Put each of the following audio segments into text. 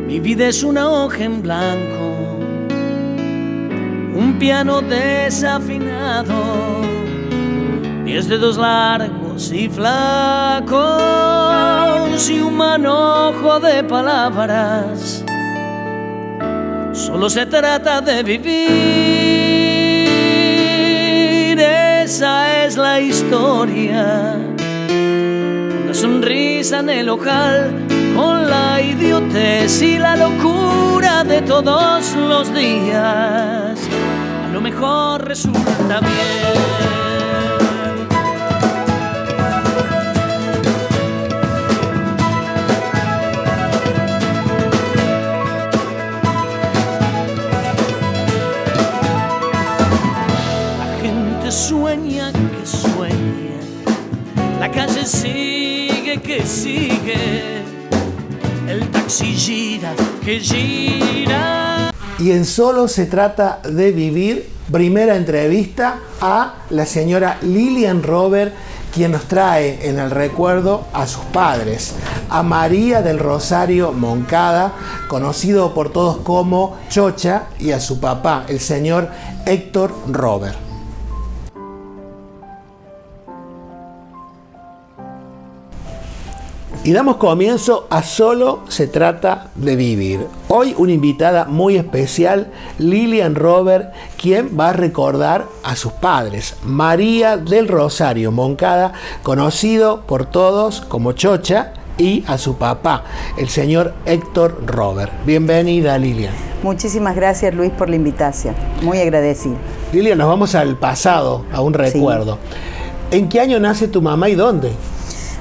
Mi vida es una hoja en blanco, un piano desafinado, 10 dedos largos y flacos y un manojo de palabras. Solo se trata de vivir, esa es la historia. Una sonrisa en el ojal, con la idiotez y la locura de todos los días. A lo mejor resulta bien. Sueña que sueña, la calle sigue que sigue, el taxi gira que gira. Y en Solo se trata de vivir, primera entrevista a la señora Lilian Robert, quien nos trae en el recuerdo a sus padres, a María del Rosario Moncada, conocido por todos como Chocha, y a su papá, el señor Héctor Robert. Y damos comienzo a Solo se trata de vivir. Hoy una invitada muy especial, Lilian Robert, quien va a recordar a sus padres, María del Rosario Moncada, conocido por todos como Chocha, y a su papá, el señor Héctor Robert. Bienvenida, Lilian. Muchísimas gracias, Luis, por la invitación. Muy agradecida. Lilian, nos vamos al pasado, a un recuerdo. Sí. ¿En qué año nace tu mamá y dónde?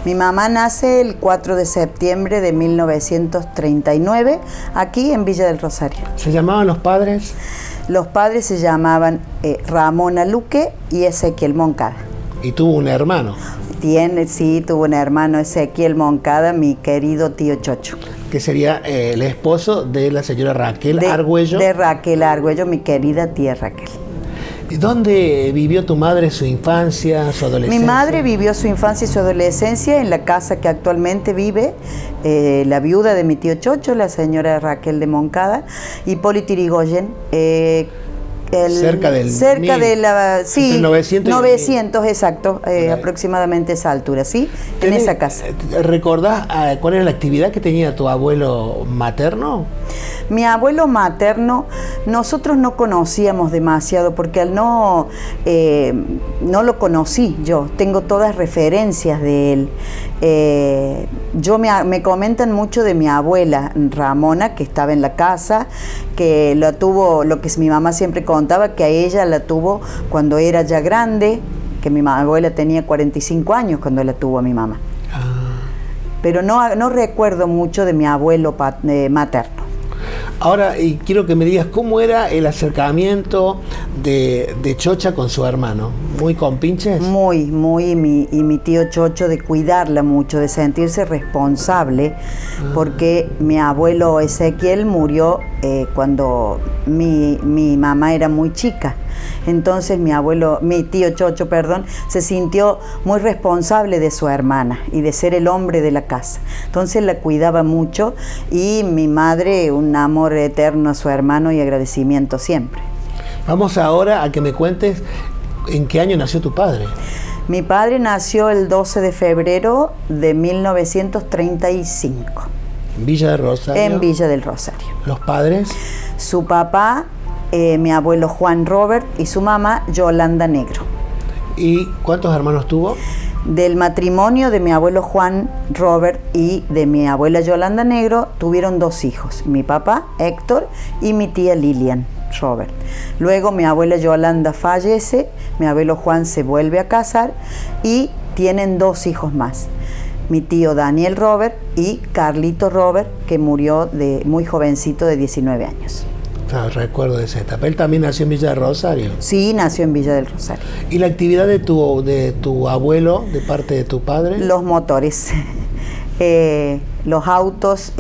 Mi mamá nace el 4 de septiembre de 1939, aquí en Villa del Rosario. ¿Se llamaban los padres? Los padres se llamaban Ramona Luque y Ezequiel Moncada. ¿Y tuvo un hermano? Sí, tuvo un hermano, Ezequiel Moncada, mi querido tío Chocho. Que sería el esposo de la señora Raquel Argüello. De Raquel Argüello, mi querida tía Raquel. ¿Dónde vivió tu madre su infancia, su adolescencia? Mi madre vivió su infancia y su adolescencia en la casa que actualmente vive la viuda de mi tío Chocho, la señora Raquel de Moncada, y Poli Tirigoyen. Cerca de la... Sí, 900 y... exacto, aproximadamente esa altura, ¿sí? En esa casa. ¿Recordás cuál era la actividad que tenía tu abuelo materno? Mi abuelo materno, nosotros no conocíamos demasiado porque al no lo conocí yo, tengo todas referencias de él. Me comentan mucho de mi abuela Ramona, que estaba en la casa, que la tuvo, lo que mi mamá siempre contaba, que a ella la tuvo cuando era ya grande, que mi abuela tenía 45 años cuando la tuvo a mi mamá. Pero no recuerdo mucho de mi abuelo materno. Ahora, y quiero que me digas cómo era el acercamiento de Chocha con su hermano. ¿Muy compinches? Muy, y mi tío Chocho de cuidarla mucho, de sentirse responsable, porque mi abuelo Ezequiel murió cuando mi mamá era muy chica. Entonces mi tío Chocho, se sintió muy responsable de su hermana y de ser el hombre de la casa. Entonces la cuidaba mucho y mi madre un amor eterno a su hermano y agradecimiento siempre. Vamos ahora a que me cuentes en qué año nació tu padre. Mi padre nació el 12 de febrero de 1935. ¿En Villa del Rosario? En Villa del Rosario. ¿Los padres? Su papá, mi abuelo Juan Robert, y su mamá Yolanda Negro. ¿Y cuántos hermanos tuvo? Del matrimonio de mi abuelo Juan Robert y de mi abuela Yolanda Negro tuvieron 2 hijos, mi papá Héctor y mi tía Lilian Robert. Luego mi abuela Yolanda fallece, mi abuelo Juan se vuelve a casar y tienen 2 hijos más, mi tío Daniel Robert y Carlito Robert, que murió de muy jovencito, de 19 años. Ah, recuerdo de esa etapa. ¿Él también nació en Villa del Rosario? Sí, nació en Villa del Rosario. ¿Y la actividad de tu abuelo, de parte de tu padre? Los motores, los autos,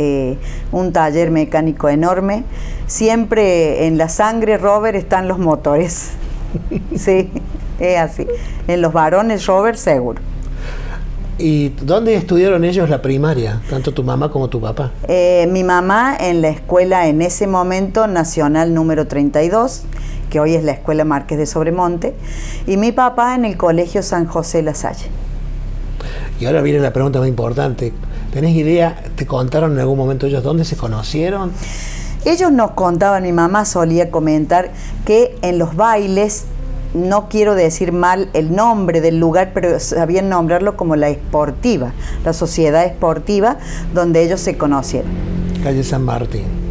un taller mecánico enorme. Siempre en la sangre, Robert, están los motores. Sí, es así. En los varones, Robert, seguro. ¿Y dónde estudiaron ellos la primaria, tanto tu mamá como tu papá? Mi mamá en la escuela, en ese momento, Nacional número 32, que hoy es la Escuela Márquez de Sobremonte, y mi papá en el Colegio San José La Salle. Y ahora viene la pregunta más importante. ¿Tenés idea, te contaron en algún momento ellos dónde se conocieron? Ellos nos contaban, mi mamá solía comentar que en los bailes, no quiero decir mal el nombre del lugar, pero sabían nombrarlo como la esportiva, la sociedad esportiva donde ellos se conocieron. Calle San Martín.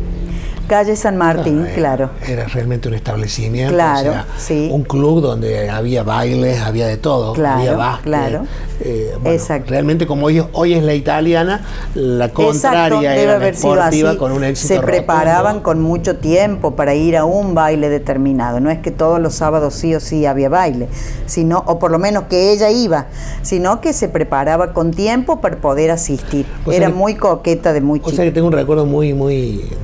Calle San Martín, claro. Era realmente un establecimiento, claro, o sea, sí. Un club donde había bailes, había de todo, claro, había básquet. Claro. Bueno, exacto. Realmente como hoy es la italiana, la contraria era la esportiva con un éxito Se preparaban rotundo. con mucho tiempo para ir a un baile determinado. No es que todos los sábados sí o sí había baile, sino, o por lo menos que ella iba, sino que se preparaba con tiempo para poder asistir. Era muy coqueta de muy chica. O sea que tengo un recuerdo muy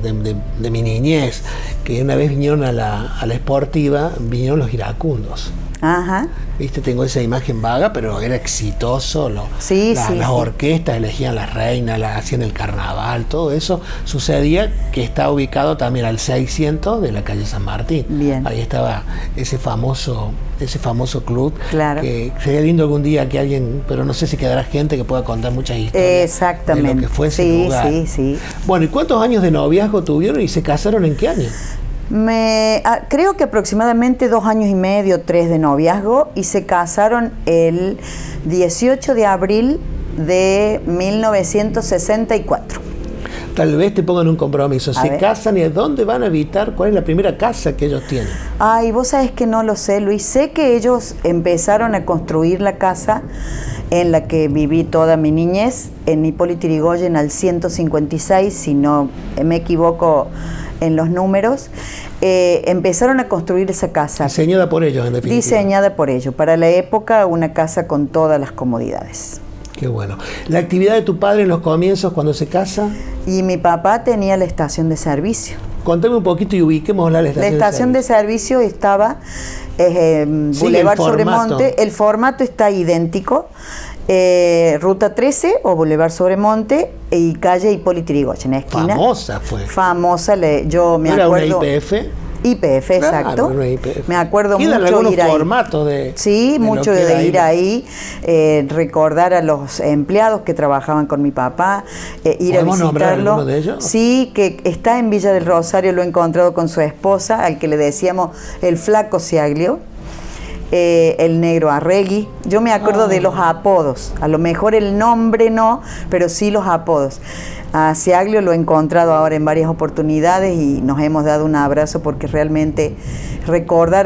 de mi niñez, que una vez vinieron a la esportiva, vinieron los iracundos. Ajá. ¿Viste? Tengo esa imagen vaga, pero era exitoso. Las orquestas elegían las reinas, hacían el carnaval, todo eso sucedía, que está ubicado también al 600 de la calle San Martín. Bien. Ahí estaba ese famoso club. Claro. Que sería lindo algún día que alguien, pero no sé si quedará gente que pueda contar muchas historias. Exactamente. De lo que fue ese lugar. Sí. Bueno, ¿y cuántos años de noviazgo tuvieron y se casaron en qué año? Creo que aproximadamente 2 años y medio, 3 de noviazgo, y se casaron el 18 de abril de 1964. Tal vez te pongan un compromiso. Se casan y ¿a dónde van a habitar? ¿Cuál es la primera casa que ellos tienen? Ay, vos sabés que no lo sé, Luis. Sé que ellos empezaron a construir la casa en la que viví toda mi niñez, en Hipólito Yrigoyen al 156, si no me equivoco en los números. Empezaron a construir esa casa. Diseñada por ellos, en definitiva. Diseñada por ellos. Para la época, una casa con todas las comodidades. Qué bueno. ¿La actividad de tu padre en los comienzos cuando se casa? Y mi papá tenía la estación de servicio. Contame un poquito y ubiquémosla la estación de servicio. La estación de servicio estaba Boulevard Sobremonte. El formato está idéntico. Ruta 13 o Boulevard Sobremonte y calle Hipólito Yrigoyen, esquina. Famosa fue. Famosa, yo me acuerdo. ¿Era una IPF? IPF, exacto. Claro, IPF. Me acuerdo mucho ir ahí. Formato de sí, mucho de ir ahí, recordar a los empleados que trabajaban con mi papá, ir a visitarlo. ¿Nombrar alguno de ellos? Sí, que está en Villa del Rosario, lo he encontrado con su esposa, al que le decíamos el flaco Ciaglio. El negro Arregui. Yo me acuerdo de los apodos, a lo mejor el nombre no, pero sí los apodos. A Ciaglio lo he encontrado ahora en varias oportunidades y nos hemos dado un abrazo porque realmente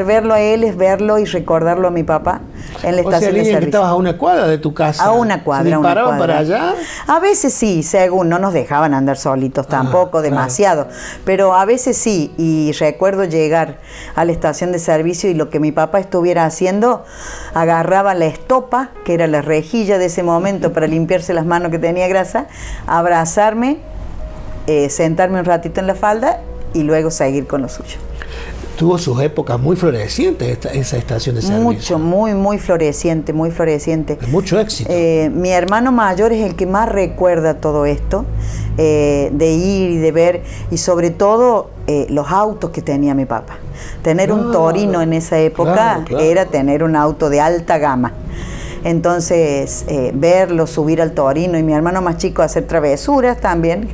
verlo a él es verlo y recordarlo a mi papá en la estación de servicio. Que estabas a una cuadra de tu casa. A una cuadra. ¿Se disparaban para allá? A veces sí, según, no nos dejaban andar solitos tampoco, demasiado, pero a veces sí, y recuerdo llegar a la estación de servicio y lo que mi papá estuviera haciendo, agarraba la estopa, que era la rejilla de ese momento para limpiarse las manos que tenía grasa, abrazarme, sentarme un ratito en la falda y luego seguir con lo suyo. Tuvo sus épocas muy florecientes esa estación de servicio. Mucho, muy floreciente, muy floreciente. Mucho éxito. Mi hermano mayor es el que más recuerda todo esto, de ir y de ver, y sobre todo los autos que tenía mi papá. Tener un Torino en esa época era tener un auto de alta gama. Entonces, verlo subir al Torino y mi hermano más chico hacer travesuras también.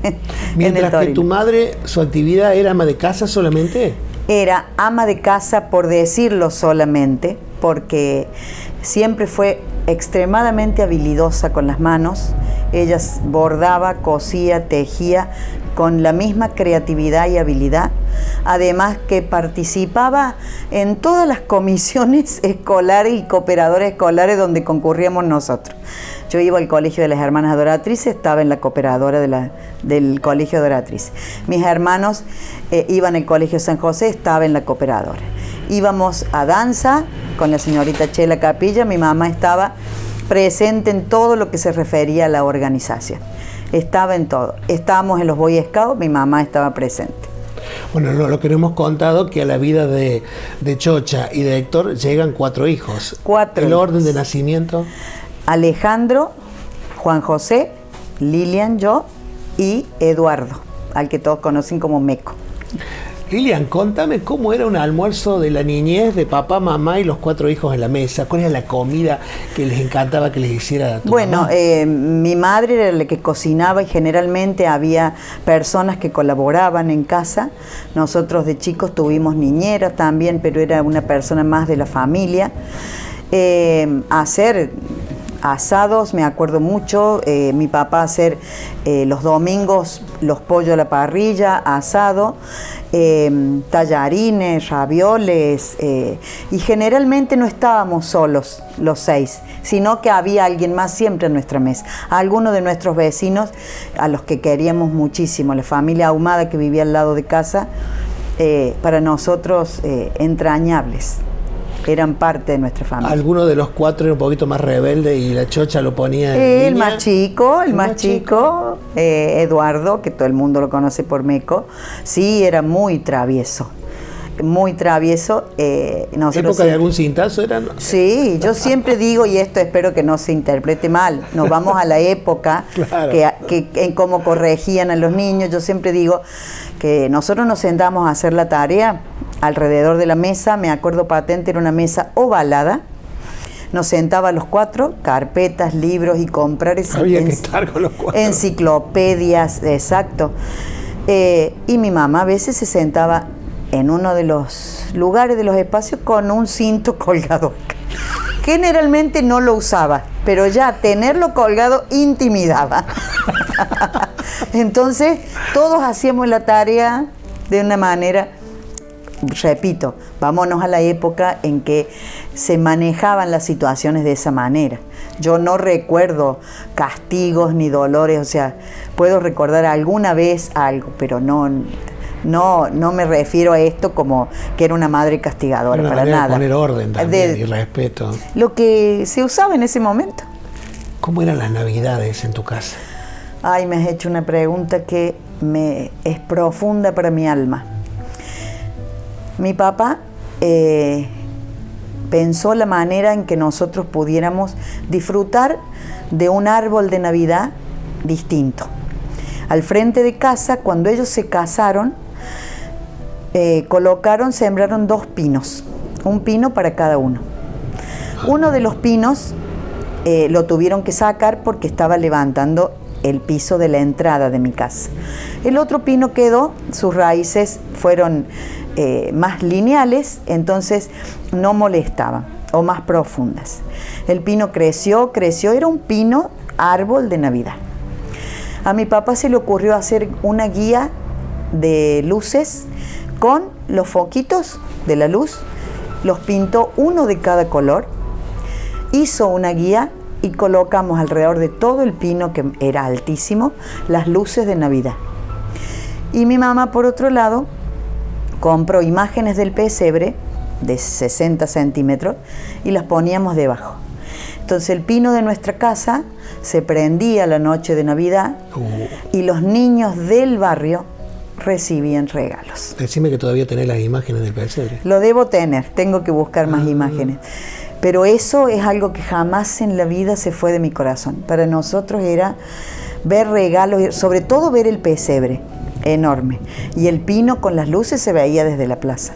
Mientras que tu madre, su actividad era ama de casa solamente. Era ama de casa, por decirlo solamente, porque siempre fue extremadamente habilidosa con las manos. Ella bordaba, cosía, tejía con la misma creatividad y habilidad. Además que participaba en todas las comisiones escolares y cooperadores escolares donde concurríamos nosotros. Yo iba al colegio de las hermanas adoratrices, estaba en la cooperadora del colegio adoratrices. Mis hermanos iban al colegio San José, estaba en la cooperadora. Íbamos a danza con la señorita Chela Capilla, mi mamá estaba presente en todo lo que se refería a la organización. Estaba en todo. Estábamos en los Boy Scouts, mi mamá estaba presente. Bueno, lo que nos hemos contado, que a la vida de Chocha y de Héctor llegan 4 hijos. 4 ¿El hijos. orden de nacimiento? Alejandro, Juan José, Lilian, yo y Eduardo, al que todos conocen como Meco. Lilian, contame cómo era un almuerzo de la niñez de papá, mamá y los 4 hijos en la mesa. ¿Cuál era la comida que les encantaba que les hiciera tu mamá? Mi madre era la que cocinaba y generalmente había personas que colaboraban en casa. Nosotros de chicos tuvimos niñeras también, pero era una persona más de la familia. Hacer asados, me acuerdo mucho, mi papá hacer los domingos los pollos a la parrilla, asado, tallarines, ravioles, y generalmente no estábamos solos los 6, sino que había alguien más siempre en nuestra mesa. Algunos de nuestros vecinos, a los que queríamos muchísimo, la familia Ahumada que vivía al lado de casa, para nosotros entrañables. Eran parte de nuestra familia. ¿Alguno de los 4 era un poquito más rebelde y la chocha lo ponía en el línea? el más chico, Eduardo, que todo el mundo lo conoce por Meco, sí, era muy travieso. Muy travieso. ¿Época de algún cintazo eran? Sí, yo siempre digo, y esto espero que no se interprete mal, nos vamos a la época claro. que en cómo corregían a los niños. Yo siempre digo que nosotros nos sentamos a hacer la tarea alrededor de la mesa, me acuerdo patente, era una mesa ovalada, nos sentaba los 4, carpetas, libros y comprar había que estar con los 4. Enciclopedias, exacto. Y mi mamá a veces se sentaba en uno de los lugares de los espacios con un cinto colgado. Generalmente no lo usaba, pero ya tenerlo colgado intimidaba. Entonces, todos hacíamos la tarea de una manera, repito, vámonos a la época en que se manejaban las situaciones de esa manera. Yo no recuerdo castigos ni dolores, o sea, puedo recordar alguna vez algo, pero no me refiero a esto como que era una madre castigadora, una para nada. De poner orden también y respeto. Lo que se usaba en ese momento. ¿Cómo eran las Navidades en tu casa? Ay, me has hecho una pregunta que es profunda para mi alma. Mi papá pensó la manera en que nosotros pudiéramos disfrutar de un árbol de Navidad distinto. Al frente de casa, cuando ellos se casaron, sembraron 2 pinos, un pino para cada uno. Uno de los pinos lo tuvieron que sacar porque estaba levantando el piso de la entrada de mi casa. El otro pino quedó, sus raíces fueron más lineales, entonces no molestaban, o más profundas. El pino creció, era un pino árbol de Navidad. A mi papá se le ocurrió hacer una guía de luces con los foquitos de la luz, los pintó uno de cada color, hizo una guía y colocamos alrededor de todo el pino, que era altísimo, las luces de Navidad. Y mi mamá, por otro lado, compró imágenes del pesebre de 60 centímetros y las poníamos debajo. Entonces el pino de nuestra casa se prendía la noche de Navidad y los niños del barrio recibían regalos. Decime que todavía tenés las imágenes del pesebre. Lo debo tener, tengo que buscar más imágenes. Pero eso es algo que jamás en la vida se fue de mi corazón. Para nosotros era ver regalos, sobre todo ver el pesebre enorme. Y el pino con las luces se veía desde la plaza.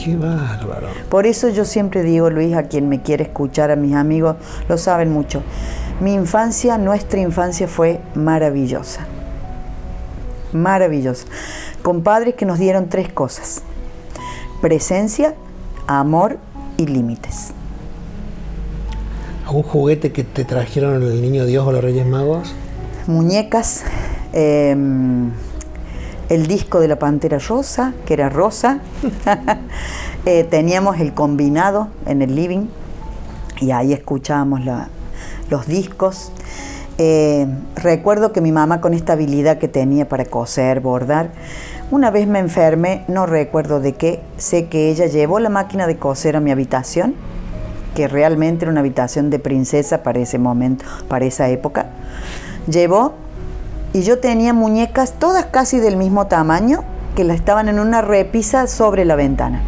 ¡Qué bárbaro! Por eso yo siempre digo, Luis, a quien me quiere escuchar, a mis amigos, lo saben mucho. Mi infancia, nuestra infancia fue maravillosa. Maravillosa. Con padres que nos dieron 3 cosas: presencia, amor y límites. ¿Algún juguete que te trajeron el Niño Dios o los Reyes Magos? Muñecas, el disco de la Pantera Rosa, que era rosa. Teníamos el combinado en el living y ahí escuchábamos los discos. Recuerdo que mi mamá, con esta habilidad que tenía para coser, bordar, una vez me enfermé, no recuerdo de qué, sé que ella llevó la máquina de coser a mi habitación, que realmente era una habitación de princesa para ese momento, para esa época. Llevó, y yo tenía muñecas todas casi del mismo tamaño, que estaban en una repisa sobre la ventana.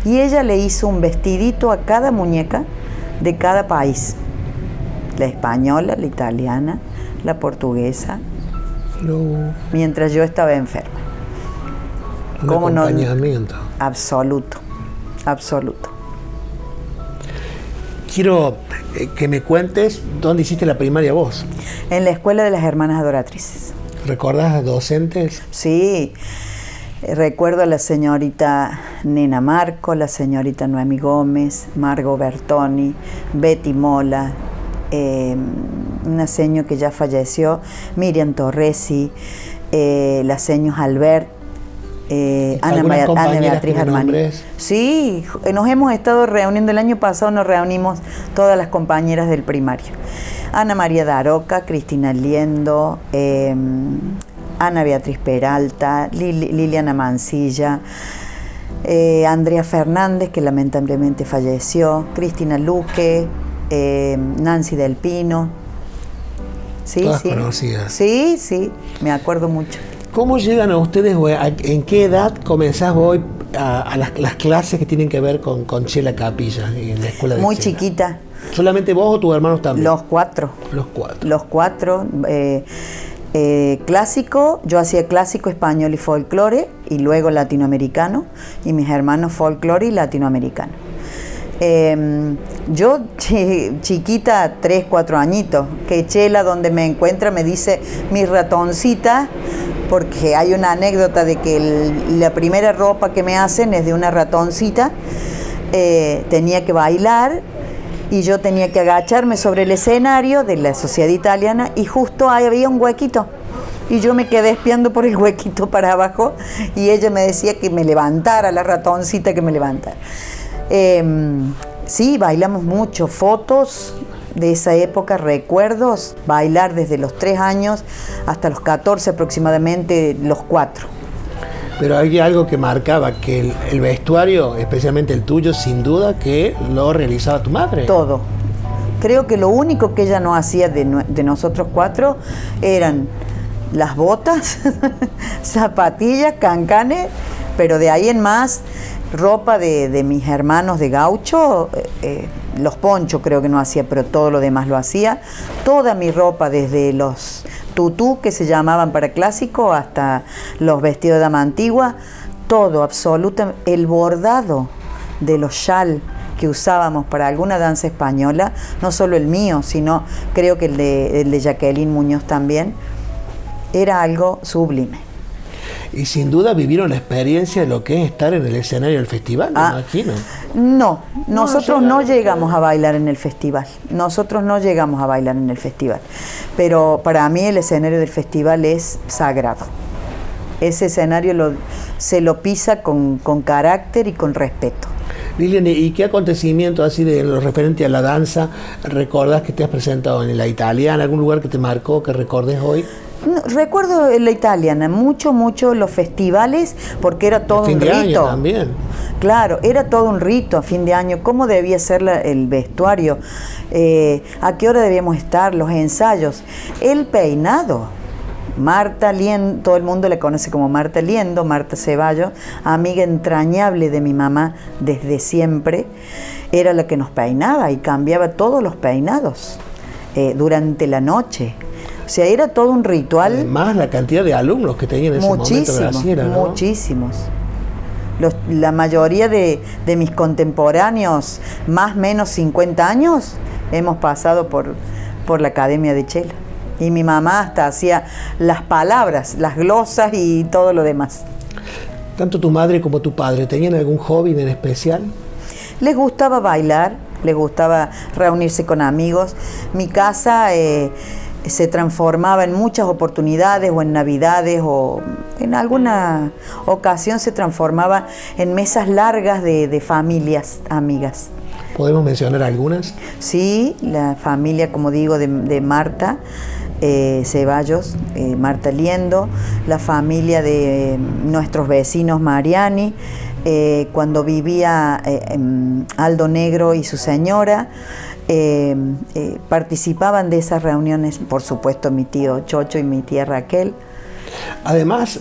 Y ella le hizo un vestidito a cada muñeca de cada país. la española, la italiana, la portuguesa, No, mientras yo estaba enferma. un ¿Cómo no? acompañamiento. Absoluto, absoluto. Quiero que me cuentes dónde hiciste la primaria vos. En la Escuela de las Hermanas Adoratrices. ¿Recordás a docentes? Sí, recuerdo a la señorita Nena Marco, la señorita Noemi Gómez, Margo Bertoni, Betty Mola, una señora que ya falleció, Miriam Torresi, la señora Albert, Ana Beatriz Armani. Sí, nos hemos estado reuniendo, el año pasado nos reunimos todas las compañeras del primario. Ana María Daroca, Cristina Liendo, Ana Beatriz Peralta, Liliana Mancilla, Andrea Fernández, que lamentablemente falleció, Cristina Luque, Nancy Del Pino. Sí, Todas sí. conocidas. Sí, sí, me acuerdo mucho. ¿Cómo llegan a ustedes, en qué edad comenzás hoy a las clases que tienen que ver con Chela Capilla en la escuela de Muy Chela? chiquita. ¿Solamente vos o tus hermanos también? Los cuatro. Los cuatro. Los cuatro. Clásico, yo hacía clásico, español y folclore, y luego latinoamericano, y mis hermanos folclore y latinoamericano. Yo chiquita, 3, 4 añitos, que Chela donde me encuentra me dice mi ratoncita, porque hay una anécdota de que la primera ropa que me hacen es de una ratoncita. Tenía que bailar y yo tenía que agacharme sobre el escenario de la Sociedad Italiana y justo ahí había un huequito. Y yo me quedé espiando por el huequito para abajo y ella me decía que me levantara, la ratoncita que me levantara. Sí, bailamos mucho, fotos de esa época, recuerdos, bailar desde los 3 años hasta los 14 aproximadamente, los 4. Pero hay algo que marcaba, que el vestuario, especialmente el tuyo, sin duda que lo realizaba tu madre. Todo. Creo que lo único que ella no hacía de nosotros 4 eran las botas, zapatillas, cancanes, pero de ahí en más, ropa de mis hermanos de gaucho, los ponchos creo que no hacía, pero todo lo demás lo hacía. Toda mi ropa, desde los tutú que se llamaban para clásico hasta los vestidos de dama antigua, todo, absolutamente. El bordado de los chal que usábamos para alguna danza española, no solo el mío, sino creo que el de Jacqueline Muñoz también, era algo sublime. Y sin duda vivieron la experiencia de lo que es estar en el escenario del festival, me imagino. No, nosotros no llegamos a bailar en el festival. Nosotros no llegamos a bailar en el festival. Pero para mí el escenario del festival es sagrado. Ese escenario se lo pisa con carácter y con respeto. Lilian, ¿y qué acontecimiento así de lo referente a la danza recordás que te has presentado en la italiana, algún lugar que te marcó, que recordes hoy? No, recuerdo la italiana, mucho los festivales, porque era todo un rito. Año también. Claro, era todo un rito a fin de año, cómo debía ser el vestuario, a qué hora debíamos estar, los ensayos, el peinado. Marta Liendo, todo el mundo le conoce como Marta Liendo, Marta Ceballos, amiga entrañable de mi mamá desde siempre, era la que nos peinaba y cambiaba todos los peinados durante la noche. O sea, era todo un ritual. Además, la cantidad de alumnos que tenían en ese momento Graciela, ¿no? Muchísimos. La mayoría de mis contemporáneos, más o menos 50 años, hemos pasado por la Academia de Chela. Y mi mamá hasta hacía las palabras, las glosas y todo lo demás. ¿Tanto tu madre como tu padre tenían algún hobby en especial? Les gustaba bailar, les gustaba reunirse con amigos. Mi casa se transformaba en muchas oportunidades, o en Navidades, o en alguna ocasión se transformaba en mesas largas de familias amigas. ¿Podemos mencionar algunas? Sí, la familia, como digo, de Marta Ceballos, Marta Liendo, la familia de nuestros vecinos Mariani, cuando vivía Aldo Negro y su señora, participaban de esas reuniones, por supuesto mi tío Chocho y mi tía Raquel. Además,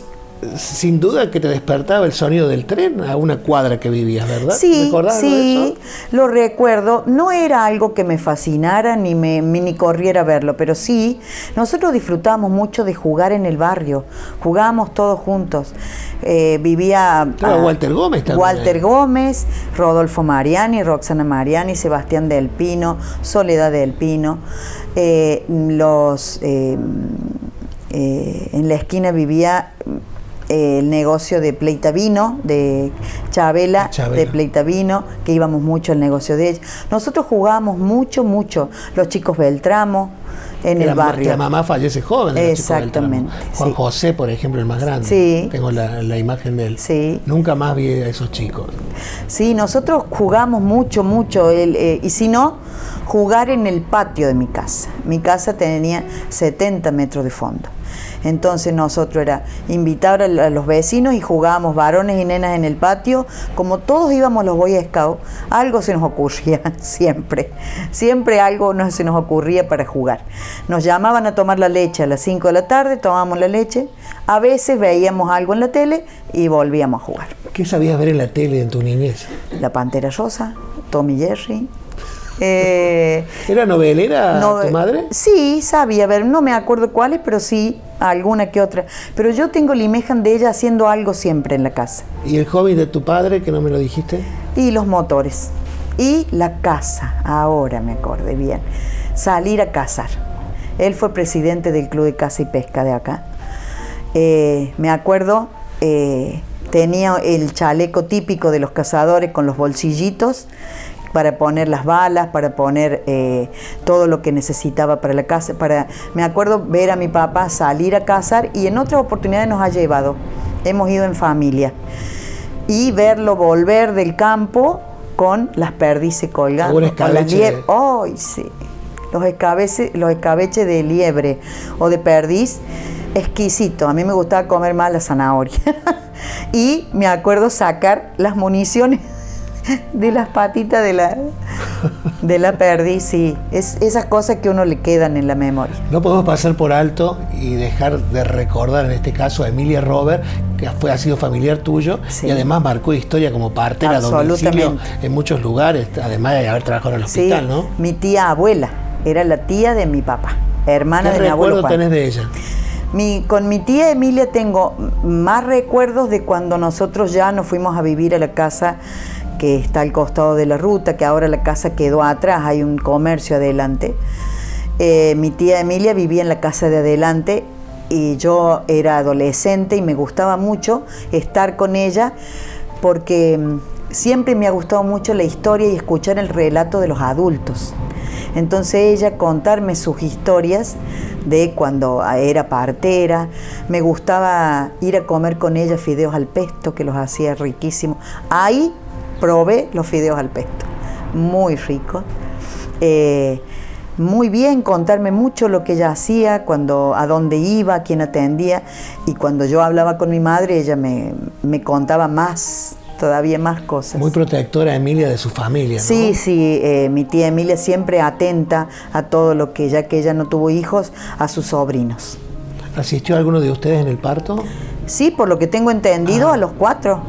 sin duda que te despertaba el sonido del tren a una cuadra que vivías, ¿verdad? Sí, ¿Recordás sí, eso? lo recuerdo. No era algo que me fascinara ni corriera a verlo, pero sí, nosotros disfrutábamos mucho de jugar en el barrio. Jugábamos todos juntos. Vivía Walter Gómez también. Walter Gómez, Rodolfo Mariani, Roxana Mariani, Sebastián del Pino, Soledad del Pino. En la esquina vivía el negocio de Pleitavino, de Chabela, de Pleitavino, que íbamos mucho al negocio de ella. Nosotros jugábamos mucho, los chicos Beltramo en el barrio. La mamá fallece joven. Exactamente. Juan José, por ejemplo, el más grande. Sí. Tengo la imagen de él. Sí. Nunca más vi a esos chicos. Sí, nosotros jugamos mucho. Y si no, jugar en el patio de mi casa. Mi casa tenía 70 metros de fondo. Entonces nosotros era invitar a los vecinos y jugábamos varones y nenas en el patio. Como todos íbamos los Boy Scouts, algo se nos ocurría siempre algo se nos ocurría para jugar. Nos llamaban a tomar la leche a las 5 de la tarde, tomábamos la leche, a veces veíamos algo en la tele y volvíamos a jugar. ¿Qué sabías ver en la tele en tu niñez? La Pantera Rosa, Tom y Jerry. ¿Era novelera tu madre? Sí, sabía ver, no me acuerdo cuáles, pero sí, alguna que otra. Pero yo tengo la imagen de ella haciendo algo siempre en la casa. ¿Y el hobby de tu padre, que no me lo dijiste? Y los motores. Y la caza, ahora me acordé bien. Salir a cazar. Él fue presidente del Club de Caza y Pesca de acá. Me acuerdo, tenía el chaleco típico de los cazadores con los bolsillitos para poner las balas, para poner todo lo que necesitaba para la caza. Me acuerdo ver a mi papá salir a cazar y en otras oportunidades nos ha llevado. Hemos ido en familia. Y verlo volver del campo con las perdices colgando. Un escabeche. ¡Ay, sí! Los escabeches de liebre o de perdiz, exquisito. A mí me gustaba comer más la zanahoria. Y me acuerdo sacar las municiones de las patitas de la perdiz, sí. Esas cosas que a uno le quedan en la memoria. No podemos pasar por alto y dejar de recordar en este caso a Emilia Robert, que ha sido familiar tuyo, sí. Y además marcó historia como partera a domicilio en muchos lugares, además de haber trabajado en el hospital, sí, ¿no? Mi tía abuela era la tía de mi papá, hermana de mi abuelo Juan. ¿Qué recuerdo tenés de ella? Con mi tía Emilia tengo más recuerdos de cuando nosotros ya nos fuimos a vivir a la casa que está al costado de la ruta, que ahora la casa quedó atrás, hay un comercio adelante. Mi tía Emilia vivía en la casa de adelante y yo era adolescente y me gustaba mucho estar con ella porque siempre me ha gustado mucho la historia y escuchar el relato de los adultos. Entonces ella contarme sus historias de cuando era partera. Me gustaba ir a comer con ella fideos al pesto, que los hacía riquísimos. Ahí probé los fideos al pesto, muy ricos. Muy bien, contarme mucho lo que ella hacía, a dónde iba, a quién atendía. Y cuando yo hablaba con mi madre, ella me contaba todavía más cosas. Muy protectora Emilia de su familia, ¿no? Sí, sí, mi tía Emilia siempre atenta a todo lo que, ya que ella no tuvo hijos, a sus sobrinos. ¿Asistió a alguno de ustedes en el parto? Sí, por lo que tengo entendido, a los 4.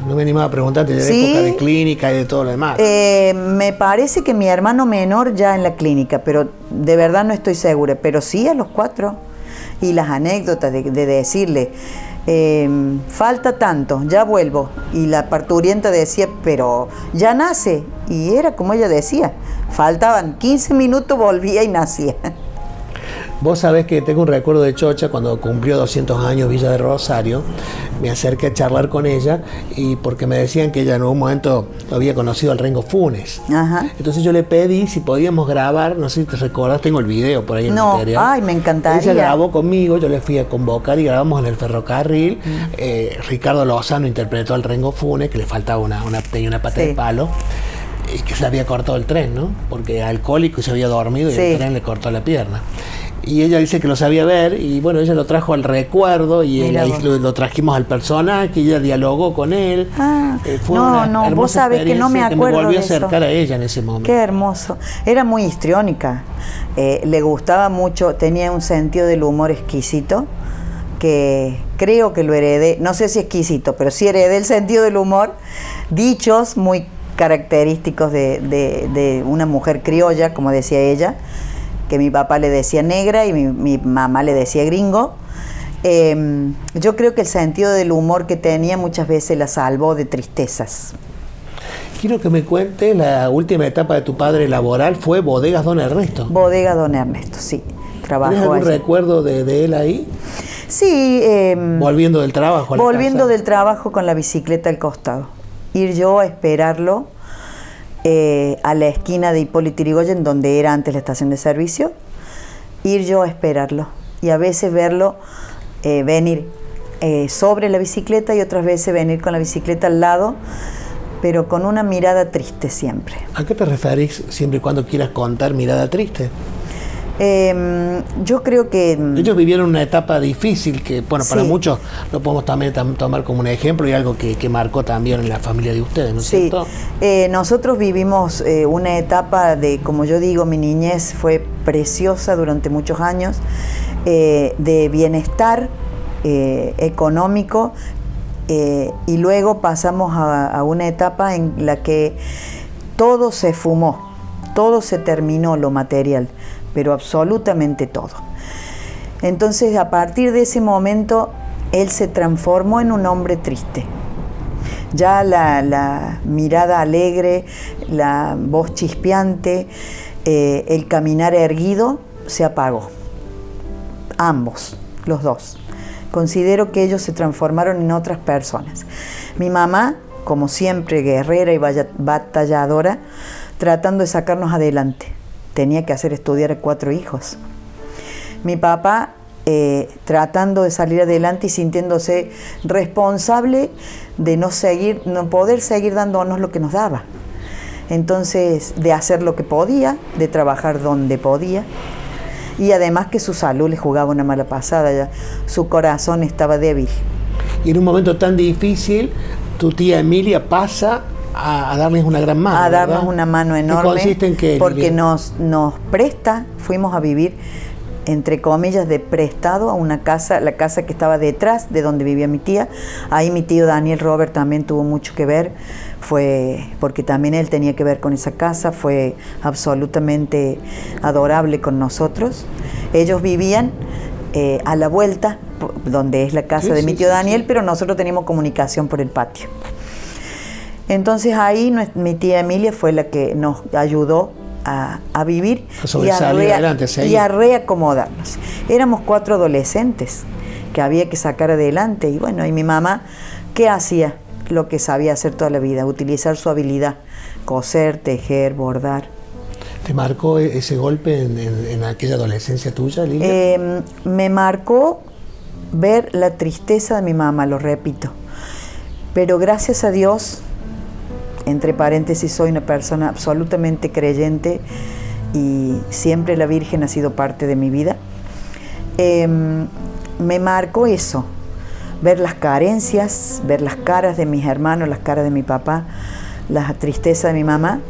No me animaba a preguntarte de ¿Sí? época de clínica y de todo lo demás. Me parece que mi hermano menor ya en la clínica, pero de verdad no estoy segura. Pero sí, a los 4. Y las anécdotas de decirle, falta tanto, ya vuelvo. Y la parturienta decía, pero ya nace. Y era como ella decía, faltaban 15 minutos, volvía y nacía. Vos sabés que tengo un recuerdo de Chocha cuando cumplió 200 años Villa de Rosario. Me acerqué a charlar con ella y porque me decían que ella en un momento había conocido al Rengo Funes. Ajá. Entonces yo le pedí si podíamos grabar, no sé si te recordás, tengo el video por ahí en el interior. Ay, me encantaría. Ella grabó conmigo, yo le fui a convocar y grabamos en el ferrocarril. Ricardo Lozano interpretó al Rengo Funes, que le faltaba tenía una pata de palo. Y que se había cortado el tren, ¿no? Porque alcohólico y se había dormido y el tren le cortó la pierna. Y ella dice que lo sabía ver y bueno, ella lo trajo al recuerdo y lo trajimos al personaje y ella dialogó con él. Fue una vos sabés que no me acuerdo que me volvió de a acercar a ella en ese momento. Qué hermoso. Era muy histriónica. Le gustaba mucho, tenía un sentido del humor exquisito que creo que lo heredé, no sé si exquisito, pero sí heredé el sentido del humor, dichos muy característicos de una mujer criolla, como decía ella, que mi papá le decía negra y mi mamá le decía gringo. Yo creo que el sentido del humor que tenía muchas veces la salvó de tristezas. Quiero que me cuente la última etapa de tu padre laboral, fue Bodegas Don Ernesto. Bodega Don Ernesto, sí. Trabajó ¿Tienes algún allí. recuerdo de él ahí? Sí. Volviendo del trabajo a la Volviendo casa. del trabajo con la bicicleta al costado. Ir yo a esperarlo a la esquina de Hipólito Yrigoyen, donde era antes la estación de servicio. Ir yo a esperarlo. Y a veces verlo venir sobre la bicicleta y otras veces venir con la bicicleta al lado, pero con una mirada triste siempre. ¿A qué te referís siempre y cuando quieras contar mirada triste? Yo creo que... Ellos vivieron una etapa difícil que, bueno, para Sí. muchos lo podemos también tomar como un ejemplo y algo que marcó también en la familia de ustedes, ¿no es Sí, cierto? nosotros vivimos una etapa de, como yo digo, mi niñez fue preciosa durante muchos años, de bienestar económico, y luego pasamos a una etapa en la que todo se fumó, todo se terminó, lo material, pero absolutamente todo. Entonces, a partir de ese momento, él se transformó en un hombre triste. Ya la mirada alegre, la voz chispeante, el caminar erguido, se apagó. Ambos, los dos. Considero que ellos se transformaron en otras personas. Mi mamá, como siempre, guerrera y batalladora, tratando de sacarnos adelante. Tenía que hacer estudiar a 4 hijos. Mi papá, tratando de salir adelante y sintiéndose responsable de no poder seguir dándonos lo que nos daba. Entonces, de hacer lo que podía, de trabajar donde podía, y además que su salud le jugaba una mala pasada, ya su corazón estaba débil. Y en un momento tan difícil, tu tía Emilia pasa a darles una gran mano, A darnos ¿verdad? una mano enorme. ¿Qué consiste en qué, porque Lilia? nos presta, fuimos a vivir, entre comillas, de prestado a una casa, la casa que estaba detrás de donde vivía mi tía. Ahí mi tío Daniel Robert también tuvo mucho que ver, porque también él tenía que ver con esa casa, fue absolutamente adorable con nosotros. Ellos vivían a la vuelta, donde es la casa de mi tío Daniel, pero nosotros teníamos comunicación por el patio. Entonces ahí mi tía Emilia fue la que nos ayudó a vivir y a reacomodarnos. Éramos 4 adolescentes que había que sacar adelante, y bueno, y mi mamá, ¿qué hacía? Lo que sabía hacer toda la vida, utilizar su habilidad, coser, tejer, bordar. ¿Te marcó ese golpe en aquella adolescencia tuya, Lilia? Me marcó ver la tristeza de mi mamá, lo repito, pero gracias a Dios, entre paréntesis, soy una persona absolutamente creyente y siempre la Virgen ha sido parte de mi vida. Me marcó eso, ver las carencias, ver las caras de mis hermanos, las caras de mi papá, la tristeza de mi mamá,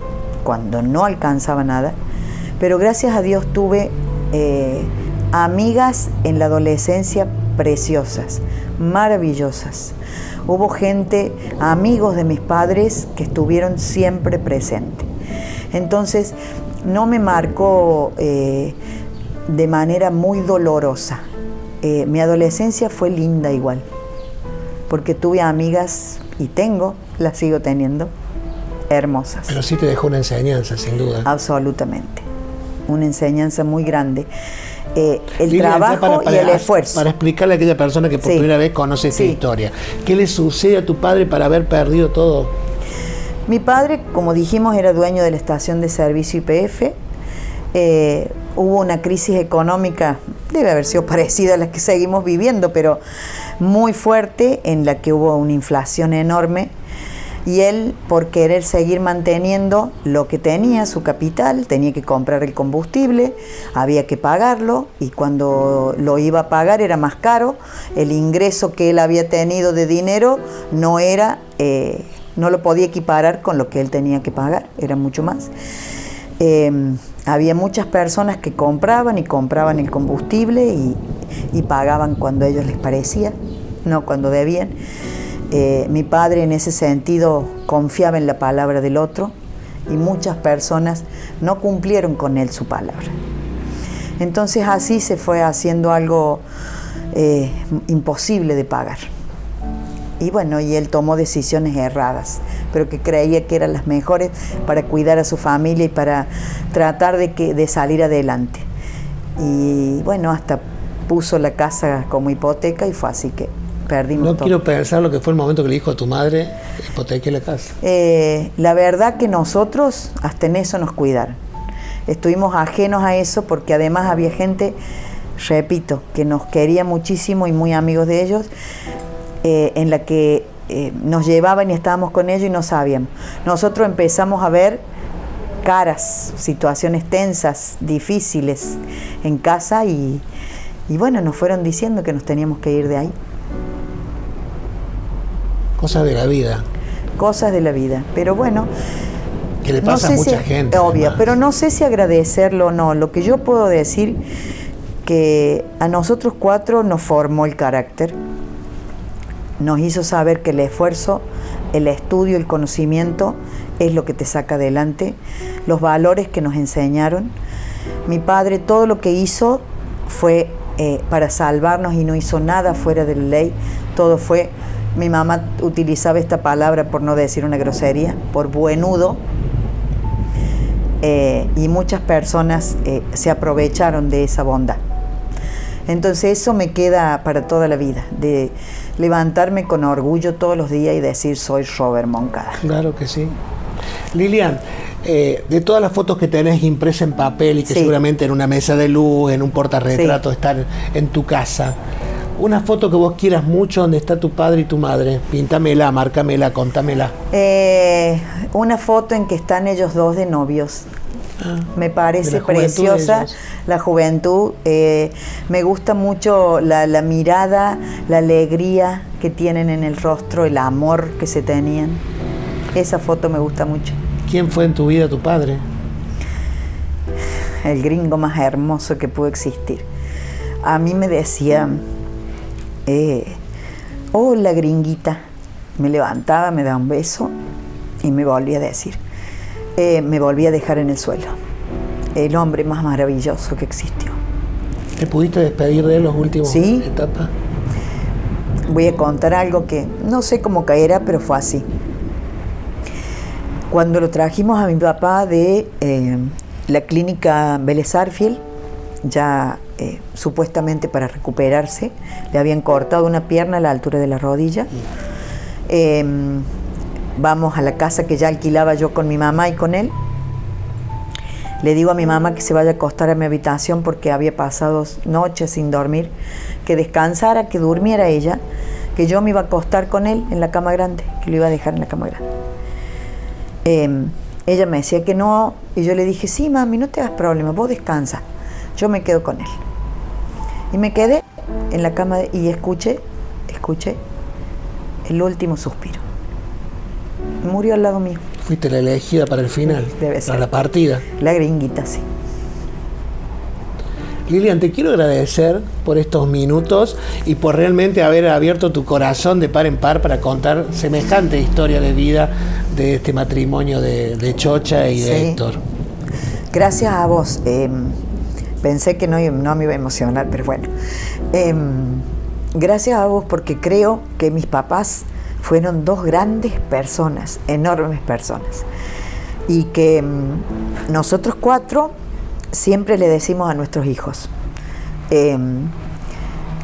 cuando no alcanzaba nada. Pero gracias a Dios tuve amigas en la adolescencia preciosas, maravillosas. Hubo gente, amigos de mis padres, que estuvieron siempre presentes. Entonces, no me marcó de manera muy dolorosa. Mi adolescencia fue linda igual, porque tuve amigas, y las sigo teniendo, hermosas. Pero sí te dejó una enseñanza, sin duda. Absolutamente. Una enseñanza muy grande. El Lilia, trabajo y el esfuerzo. Para explicarle a aquella persona que por primera vez conoce esta historia, ¿qué le sucede a tu padre para haber perdido todo? Mi padre, como dijimos, era dueño de la estación de servicio YPF. Hubo una crisis económica, debe haber sido parecida a la que seguimos viviendo, pero muy fuerte, en la que hubo una inflación enorme. Y él, por querer seguir manteniendo lo que tenía, su capital, tenía que comprar el combustible, había que pagarlo, y cuando lo iba a pagar era más caro. El ingreso que él había tenido de dinero no lo podía equiparar con lo que él tenía que pagar, era mucho más. Había muchas personas que compraban el combustible y pagaban cuando a ellos les parecía. no cuando debían. Mi padre en ese sentido confiaba en la palabra del otro y muchas personas no cumplieron con él su palabra. Entonces así se fue haciendo algo imposible de pagar. Y bueno, y él tomó decisiones erradas, pero que creía que eran las mejores para cuidar a su familia y para tratar de salir adelante. Y bueno, hasta puso la casa como hipoteca y fue así que perdimos todo. No quiero pensar lo que fue el momento que le dijo a tu madre, hipoteque la casa. La verdad que nosotros hasta en eso nos cuidaron. Estuvimos ajenos a eso porque además había gente, repito, que nos quería muchísimo y muy amigos de ellos, en la que nos llevaban y estábamos con ellos y no sabíamos. Nosotros empezamos a ver caras, situaciones tensas, difíciles en casa y bueno, nos fueron diciendo que nos teníamos que ir de ahí. Cosas de la vida. Cosas de la vida, pero bueno. Que le pasa a mucha gente. Obvio, además. pero no sé si agradecerlo o no. Lo que yo puedo decir que a nosotros 4 nos formó el carácter, nos hizo saber que el esfuerzo, el estudio, el conocimiento es lo que te saca adelante, los valores que nos enseñaron. Mi padre todo lo que hizo fue para salvarnos y no hizo nada fuera de la ley, todo fue, mi mamá utilizaba esta palabra por no decir una grosería, por buenudo, y muchas personas se aprovecharon de esa bondad. Entonces eso me queda para toda la vida, de levantarme con orgullo todos los días y decir soy Robert Moncada. Claro que sí. Lilian, de todas las fotos que tenés impresas en papel y que sí, seguramente en una mesa de luz, en un portarretrato, sí, están en tu casa, una foto que vos quieras mucho donde está tu padre y tu madre, píntamela, márcamela, contámela. Una foto en que están ellos dos de novios. Me parece preciosa la juventud, me gusta mucho la mirada, la alegría que tienen en el rostro, el amor que se tenían. Esa foto me gusta mucho. ¿Quién fue en tu vida tu padre? El gringo más hermoso que pudo existir. A mí me decía, hola gringuita. Me levantaba, me daba un beso y me volvía a decir. Me volví a dejar en el suelo. El hombre más maravilloso que existió. ¿Te pudiste despedir de él los últimos etapas? Voy a contar algo que no sé cómo caerá, pero fue así. Cuando lo trajimos a mi papá de la clínica Vélez Sarsfield, ya supuestamente para recuperarse, le habían cortado una pierna a la altura de la rodilla. Vamos a la casa que ya alquilaba yo con mi mamá y con él. Le digo a mi mamá que se vaya a acostar a mi habitación porque había pasado noches sin dormir, que descansara, que durmiera ella, que yo me iba a acostar con él en la cama grande, que lo iba a dejar en la cama grande. Ella me decía que no, y yo le dije, sí, mami, no te hagas problema, vos descansa, yo me quedo con él. Y me quedé en la cama y escuché el último suspiro. Murió al lado mío. Fuiste la elegida para el final, debe ser. para la partida. La gringuita, sí. Lilian, te quiero agradecer por estos minutos y por realmente haber abierto tu corazón de par en par para contar semejante historia de vida de este matrimonio de Chocha y de Héctor. Gracias a vos. Pensé que no me iba a emocionar, pero bueno. Gracias a vos porque creo que mis papás fueron 2 grandes personas, enormes personas. Y que nosotros 4 siempre le decimos a nuestros hijos,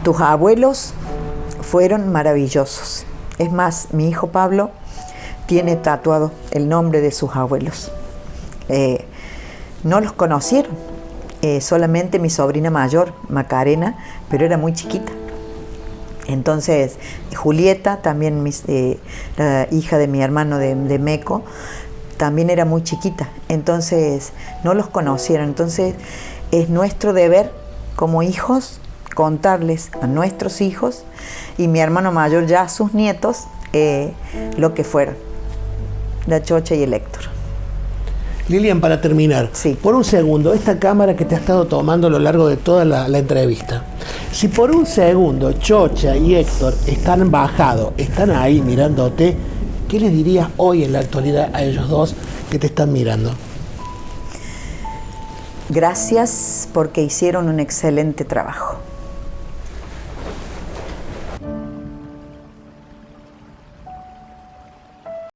tus abuelos fueron maravillosos. Es más, mi hijo Pablo tiene tatuado el nombre de sus abuelos. No los conocieron, solamente mi sobrina mayor, Macarena, pero era muy chiquita. Entonces, Julieta, también la hija de mi hermano de Meco, también era muy chiquita. Entonces, no los conocieron. Entonces, es nuestro deber como hijos contarles a nuestros hijos y mi hermano mayor ya a sus nietos lo que fueron, la Chocha y el Héctor. Lilian, para terminar, por un segundo, esta cámara que te ha estado tomando a lo largo de toda la entrevista, Si por un segundo Chocha y Héctor están bajados, están ahí mirándote, ¿qué les dirías hoy en la actualidad a ellos dos que te están mirando? Gracias porque hicieron un excelente trabajo.